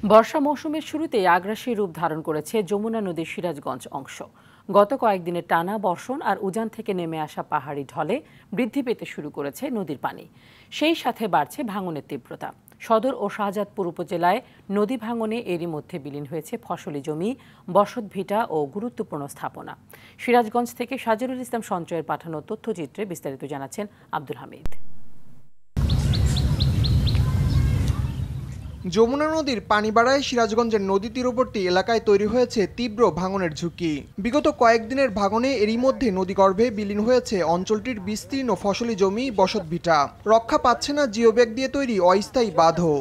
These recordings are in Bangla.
বর্ষা মৌসুমের শুরুতেই আগ্রাসী রূপ ধারণ করেছে যমুনা নদীর সিরাজগঞ্জ অংশ। গত কয়েকদিনের টানা বর্ষণ আর উজান থেকে নেমে আসা পাহাড়ি ঢলে বৃদ্ধি পেতে শুরু করেছে নদীর পানি। সেই সাথে বাড়ছে ভাঙনের তীব্রতা। সদর ও শাহজাদপুর উপজেলায় নদী ভাঙনে এরই মধ্যে বিলীন হয়েছে ফসলি জমি, বসতভিটা ও গুরুত্বপূর্ণ স্থাপনা। সিরাজগঞ্জ থেকে সাজিরুল ইসলাম সঞ্চয়ের পাঠানো তথ্যচিত্রে বিস্তারিত জানাচ্ছেন আব্দুল হামিদ। যমুনা নদীর পানি বাড়ায় সিরাজগঞ্জের নদী তীরবর্তী এলাকায় তৈরি হয়েছে তীব্র ভাঙনের ঝুঁকি। বিগত কয়েকদিনের ভাঙনে এরই মধ্যে নদীগর্ভে বিলীন হয়েছে অঞ্চলটির বিস্তীর্ণ ফসলি জমি, বসতভিটা। রক্ষা পাচ্ছে না জিওব্যাগ দিয়ে তৈরি অস্থায়ী বাঁধও।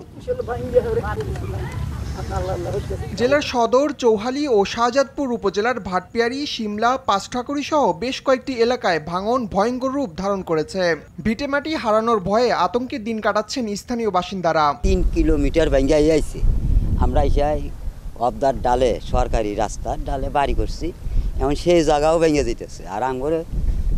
জেলার সদর, চৌহালি ও শাহজাদপুর উপজেলার ভাটপিয়ারি, শিমলা, পাঁচঠাকুরি সহ বেশ কয়েকটি এলাকায় ভাঙন ভয়ঙ্কর রূপ ধারণ করেছে। ভিটেমাটি হারানোর ভয়ে আতঙ্কে দিন কাটাচ্ছেন স্থানীয় বাসিন্দারা। 3 কিলোমিটার ভেঙে যাইছে। আমরা এসে অবদার ডালে, সরকারি রাস্তার ডালে বাড়ি করছি, এখন সেই জায়গাও ভেঙে যেতেছে। আর আঙ্গরে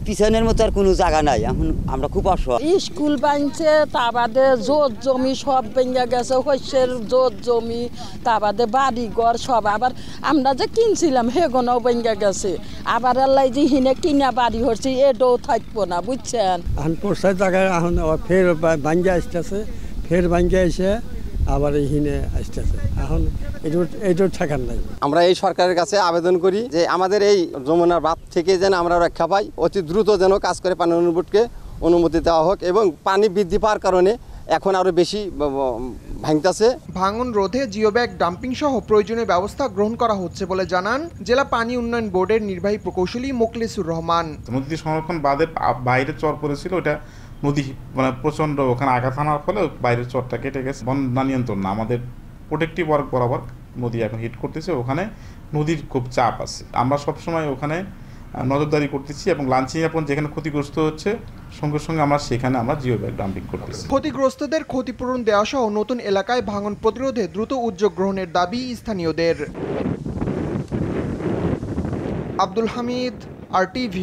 পিছনের মতো আর কোনো জায়গা নাই। এখন আমরা খুব অসহায়। স্কুল বানছে, তা বাদে জোত জমি সব ভেঙে গেছে, শস্যের জোত জমি, তা বাদে বাড়ি ঘর সব। আবার আমরা যে কিনছিলাম হেগোনাও ভেঙে গেছে। আবার আল্লাহ যে হিনে কিনা বাড়ি হচ্ছে, এটাও থাকবো না, বুঝছেন। এখন পোষার জায়গায় এখন ফের ভাঙ্গে আসতেছে, ফের ভাঙ্গে এসে আবার এইখানে আসতেছে। এখন এটার ঠেকান নাই। আমরা এই সরকারের কাছে আবেদন করি যে আমাদের এই যমুনার বাঁধ থেকে যেন আমরা রক্ষা পাই, অতি দ্রুত যেন কাজ করে পানি বোর্ডকে অনুমতি দেওয়া হোক এবং পানি বৃদ্ধি পাওয়ার কারণে এখন আরো বেশি ভাঙতেছে। ভাঙন রোধে জিওব্যাগ ডাম্পিং সহ প্রয়োজনীয় ব্যবস্থা গ্রহণ করা হচ্ছে বলে জানান জেলা পানি উন্নয়ন বোর্ডের নির্বাহী প্রকৌশলী মোখলেসুর রহমান। নদী সংরক্ষণ বাঁধের বাইরে চর পড়েছিল, ওটা নদী প্রচন্ড ওখানে আঘাত আনার ফলে বাইরের চরটা কেটে গেছে। বন্যা নিয়ন্ত্রণ না, আমাদের প্রোটেক্টিভ ওয়ার্ক বরাবর নদী এখন হিট করতেছে, ওখানে নদীর খুব চাপ আছে। আমরা সবসময় ওখানে নজরদারি করতেছি এবং লাঞ্চিং এখন যেখানে ক্ষতিগ্রস্ত হচ্ছে সঙ্গে সঙ্গে আমরা জিওব্যাগ ডাম্পিং করতেছি। ক্ষতিগ্রস্তদের ক্ষতিপূরণ দেওয়া সহ নতুন এলাকায় ভাঙন প্রতিরোধে দ্রুত উদ্যোগ গ্রহণের দাবি স্থানীয়দের। আব্দুল হামিদ, RTV।